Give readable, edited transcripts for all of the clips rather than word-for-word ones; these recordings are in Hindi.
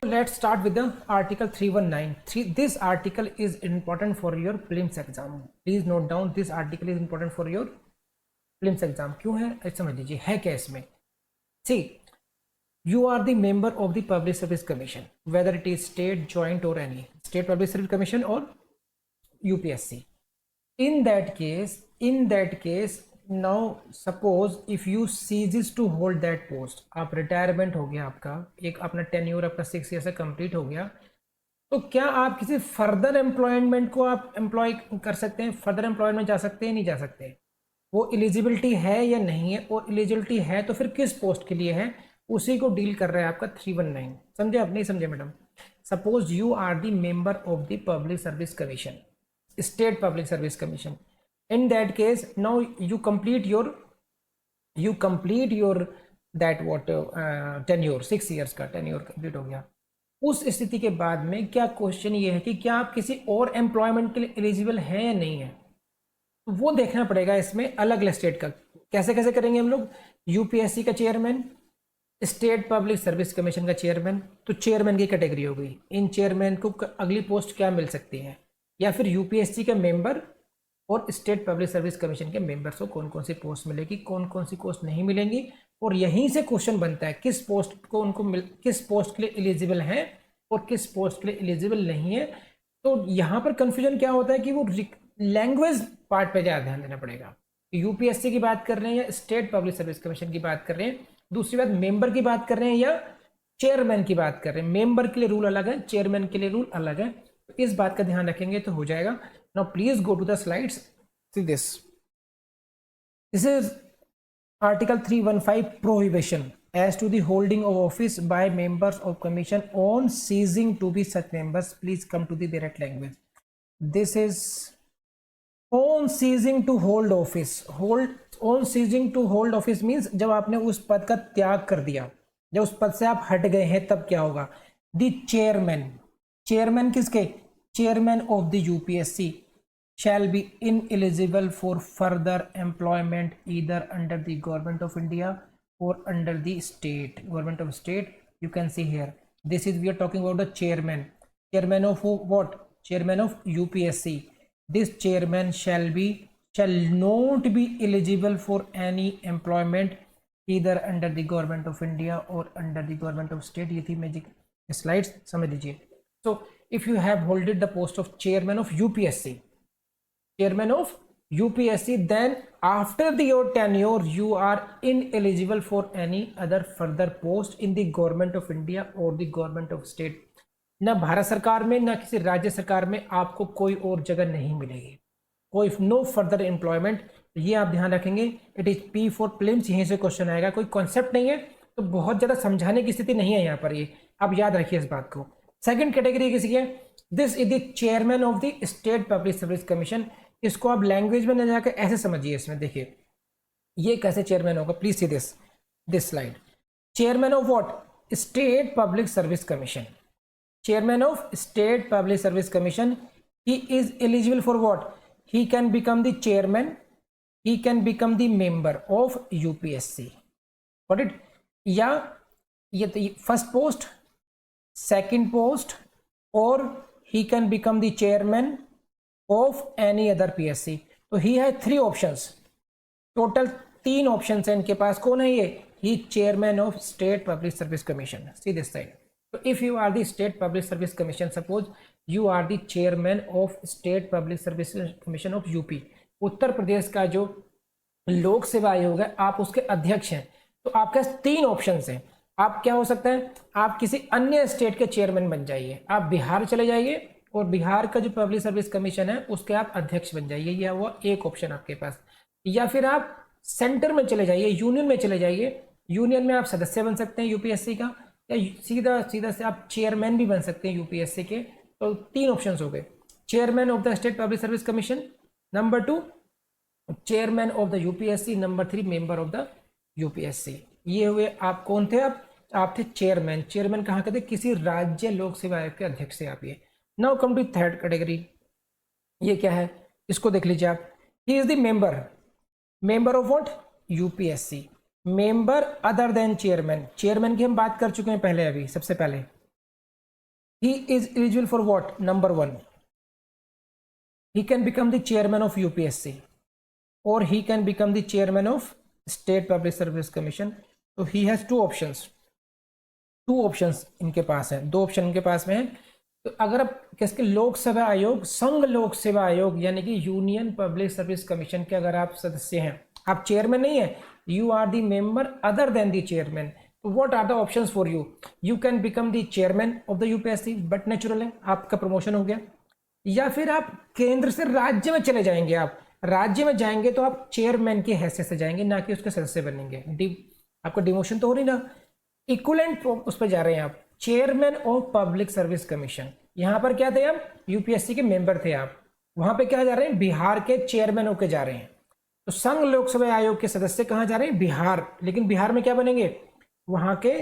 Let's start with the article 319. This article is important for your prelims exam. Please note down, this article is important for your prelims exam. क्यों है समझ लीजिए, है क्या इसमें. See, you are the member of the Public Service Commission, whether it is state, joint or any state Public Service Commission or UPSC. In that case, now suppose if you ceases to hold that post, आप रिटायरमेंट हो गया आपका, एक अपना टेन्योर आपका 6 ईयर से कंप्लीट हो गया, तो क्या आप किसी फर्दर एम्प्लॉयमेंट को आप एम्प्लॉय कर सकते हैं, फर्दर एम्प्लॉयमेंट जा सकते हैं, नहीं जा सकते, वो एलिजिबिलिटी है या नहीं है, और एलिजिबिलिटी है तो फिर किस पोस्ट के लिए है, उसी को डील कर रहा है आपका 319. समझे आप, नहीं समझे madam. Suppose you are the member of the public service commission, state public service commission. In that case, now you complete your that what tenure 6 years का tenure complete हो गया. उस स्थिति के बाद में क्या क्वेश्चन ये है कि क्या आप किसी और एम्प्लॉयमेंट के लिए एलिजिबल हैं या नहीं है, तो वो देखना पड़ेगा इसमें अलग अलग स्टेट का. कैसे कैसे करेंगे हम लोग. यूपीएससी का chairman, state public service commission का चेयरमैन, तो चेयरमैन की कैटेगरी हो गई. इन चेयरमैन को अगली पोस्ट क्या मिल सकती है, या फिर यूपीएससी के मेंबर और स्टेट पब्लिक सर्विस कमीशन के मेंबर्स को कौन कौन सी पोस्ट मिलेगी, कौन कौन सी पोस्ट नहीं मिलेंगी, और यहीं से क्वेश्चन बनता है किस पोस्ट को किस पोस्ट के लिए एलिजिबल हैं और किस पोस्ट के लिए एलिजिबल नहीं है. तो यहाँ पर कंफ्यूजन क्या होता है कि वो लैंग्वेज पार्ट पे ज़्यादा ध्यान देना पड़ेगा. यूपीएससी की बात कर रहे हैं या स्टेट पब्लिक सर्विस कमीशन की बात कर रहे हैं, दूसरी बात मेंबर की बात कर रहे हैं या चेयरमैन की बात कर रहे हैं. मेंबर के लिए रूल अलग है, चेयरमैन के लिए रूल अलग है. तो इस बात का ध्यान रखेंगे तो हो जाएगा. Now please go to the slides. See this. This is Article 315 prohibition as to the holding of office by members of commission on ceasing to be such members. Please come to the direct language. This is on ceasing to hold office. On ceasing to hold office means जब आपने उस पद का त्याग कर दिया, जब उस पद से आप हट गए हैं, तब क्या होगा. The chairman किसके, chairman of the UPSC shall be ineligible for further employment either under the government of India or under the government of state. You can see here, this is, we are talking about the chairman of what, chairman of UPSC. This chairman shall not be eligible for any employment either under the government of India or under the government of state. ये थी मैजिक स्लाइड्स, समझ लीजिए. So if you have holded the post of chairman of UPSC, then after your tenure you are ineligible for any other further post in the government of India or the government of state. ना भारत सरकार में ना किसी राज्य सरकार में आपको कोई और जगह नहीं मिलेगी, कोई नो फर्दर एम्प्लॉयमेंट. ये आप ध्यान रखेंगे. It is P for prelims, यहीं से क्वेश्चन आएगा. कोई कॉन्सेप्ट नहीं है तो बहुत ज़्यादा समझाने की स्थिति नहीं है यहाँ पर, ये आप याद रखिए इस बात को. सेकंड कैटेगरी किसी है, this is the chairman of the state public service commission. इसको आप लैंग्वेज में न जाकर ऐसे समझिए. इसमें देखिए ये कैसे चेयरमैन होगा. Please see this slide. Chairman of what, state public service commission. Chairman of state public service commission, he is eligible for what, he can become the chairman, he can become the member of UPSC. Got it. या ये फर्स्ट पोस्ट, सेकंड पोस्ट, और ही can become the chairman of any other PSC. तो ही है 3 ऑप्शंस, टोटल 3 ऑप्शंस हैं इनके पास. कौन है ये, he chairman of state public service commission. See this side. तो if you are the state public service commission, suppose you are the chairman of state public service commission of UP, Uttar Pradesh का जो लोक सेवा आयोग है, आप उसके अध्यक्ष हैं. तो आपके पास 3 ऑप्शंस हैं. आप क्या हो सकता है, आप किसी अन्य स्टेट के चेयरमैन बन जाइए, आप बिहार चले जाइए और बिहार का जो पब्लिक सर्विस कमीशन है उसके आप अध्यक्ष बन जाइए. यह हुआ एक ऑप्शन आपके पास. या फिर आप सेंटर में चले जाइए, यूनियन में चले जाइए, यूनियन में आप सदस्य बन सकते हैं यूपीएससी का, या सीधा से आप चेयरमैन भी बन सकते हैं यूपीएससी के. तो 3 ऑप्शन हो गए. Chairman of the state public service commission, number 2 chairman of the UPSC, number 3 member of the UPSC. ये हुए. आप कौन थे, आप थे चेयरमैन. चेयरमैन कहाँ के थे, किसी राज्य लोक सेवा आयोग के अध्यक्ष से आप. ये now come to third category. ये क्या है, इसको देख लीजिए आप. He is the member of what, UPSC. Member other than chairman. Chairman की हम बात कर चुके हैं पहले, अभी सबसे पहले he is eligible for what? Number one, he can become the chairman of UPSC or he can become the chairman of State Public Service Commission. So he has two options इनके पास है, दो ऑप्शन इनके पास में है। तो अगर आप किसके लोकसभा आयोग, संघ लोक सेवा आयोग यानी कि यूनियन पब्लिक सर्विस कमीशन के अगर आप सदस्य हैं, आप चेयरमैन नहीं है, you are the member other than the chairman, तो what are the options for you? You can become the chairman of the UPSC, but natural है, आपका प्रमोशन हो गया। या फिर आप केंद्र से राज्य में चले जाएंगे, आप राज्य में जाएंगे तो आप चेयरमैन की हैसियत से जाएंगे, ना कि उसके सदस्य बनेंगे। आपका डिमोशन तो हो रही ना, इक्वलेंट उस पर जा रहे हैं आप, chairman of public service commission. यहां पर क्या थे आप? यूपीएससी के मेंबर थे आप, वहां पे क्या जा रहे हैं? बिहार के चेयरमैन होके जा रहे हैं। तो संघ लोकसभा आयोग के सदस्य कहां जा रहे हैं? बिहार। लेकिन बिहार में क्या बनेंगे? वहां के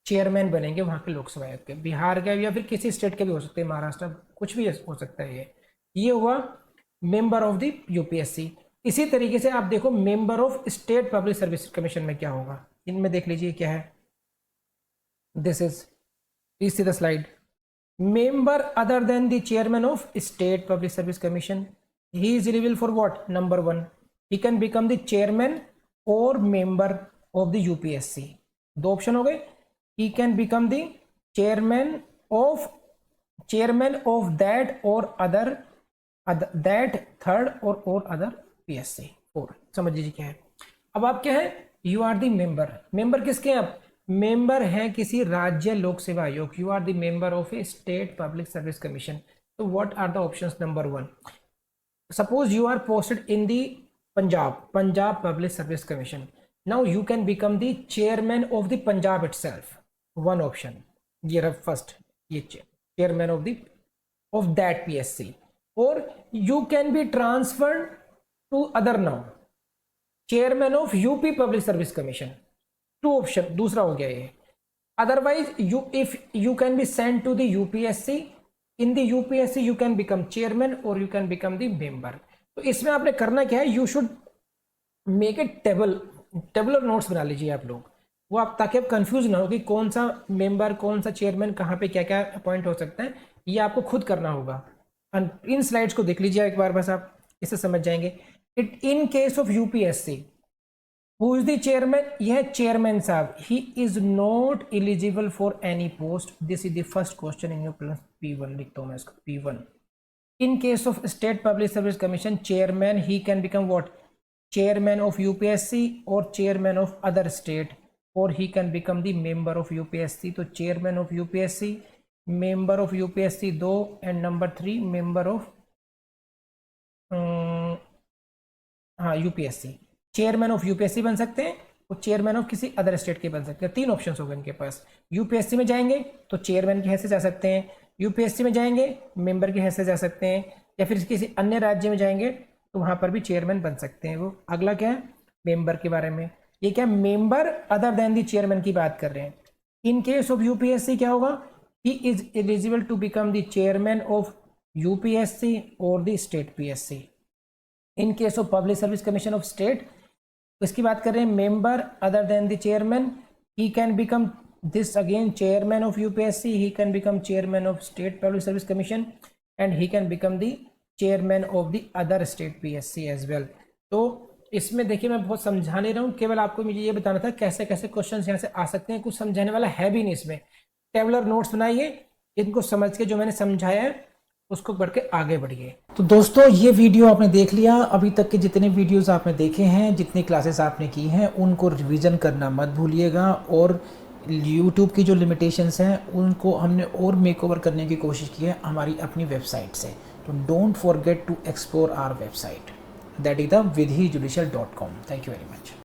चेयरमैन बनेंगे, वहां के लोकसभा आयोग के, बिहार के या फिर किसी स्टेट के भी हो सकते हैं, महाराष्ट्र, कुछ भी हो सकता है। ये हुआ मेंबर ऑफ द यूपीएससी। इसी तरीके से आप देखो member of state public service commission में क्या होगा, इनमें देख लीजिए क्या है। This is, please see the slide. Member other than the chairman of state public service commission, he is eligible for what? Number one, he can become the chairman और मेंबर ऑफ द यूपीएससी। दो ऑप्शन हो गए, he can become the chairman of that or other that third or other PSC 4। समझ लीजिए क्या है। अब आप क्या है? You are the member. Member किसके हैं आप? मेंबर हैं किसी राज्य लोक सेवा आयोग। You are the member of a state public service commission. तो what are the options? Number one, suppose you are posted in the Punjab public service commission, now you can become the chairman of the Punjab itself. One option ये रहा फर्स्ट, ये चेयरमैन ऑफ दैट पीएससी। और you can be transferred to other now, chairman of UP public service commission. Two option, दूसरा हो गया ये। Otherwise if you can be send to the UPSC, in the UPSC you can become chairman और you can become the member. तो इसमें आपने करना क्या है? You should make a tabular notes बना लीजिए आप लोग, वो आप, ताकि आप कंफ्यूज ना हो कि कौन सा मेंबर कौन सा चेयरमैन कहाँ पे क्या क्या अपॉइंट हो सकता है, ये आपको खुद करना होगा। इन स्लाइड्स को देख लीजिए एक बार, बस आप इससे समझ जाएंगे। It in case of UPSC, who is the chairman? यह चेयरमैन साहब, he is not eligible for any post. This is the first question in your plus P1, लिखता हूँ मैं इसको P1। In case of state public service commission, chairman, he can become what? Chairman of UPSC और चेयरमैन ऑफ अदर स्टेट, और ही can become the member of UPSC. तो chairman of UPSC, member of UPSC 2, and number 3 member of UPSC. Chairman of UPSC बन सकते हैं और चेयरमैन ऑफ किसी अदर स्टेट के बन सकते हैं। तीन ऑप्शंस हो गए इनके पास। यूपीएससी में जाएंगे तो चेयरमैन की हैसियत जा सकते हैं, यूपीएससी में जाएंगे मेंबर की हैसियत जा सकते हैं, या फिर किसी अन्य राज्य में जाएंगे तो वहां पर भी चेयरमैन बन सकते हैं वो। अगला क्या है? मेंबर के बारे में। ये क्या? Member other than the chairman की बात कर रहे हैं। इन केस ऑफ यूपीएससी क्या होगा? He is eligible to become the chairman of UPSC और the state PSC. In case of public service commission of state, इसकी बात कर रहे हैं member other than the chairman, he can become this again chairman of UPSC, he can become chairman of state public service commission, and he can become the chairman of the other state PSC as well. तो इसमें देखिए मैं बहुत समझा नहीं रहा हूँ, केवल आपको मुझे ये बताना था कैसे कैसे क्वेश्चन यहाँ से आ सकते हैं। कुछ समझाने वाला है भी नहीं इसमें। टेबुलर नोट्स बनाइए, इनको समझ के जो मैंने समझाया है उसको बढ़ के आगे बढ़िए। तो दोस्तों ये वीडियो आपने देख लिया। अभी तक के जितने वीडियोस आपने देखे हैं, जितनी क्लासेस आपने की हैं, उनको रिवीजन करना मत भूलिएगा। और यूट्यूब की जो लिमिटेशंस हैं उनको हमने और मेकओवर करने की कोशिश की है हमारी अपनी वेबसाइट से। तो don't forget to explore our website, that is the vidhijudicial.com. Thank you very much.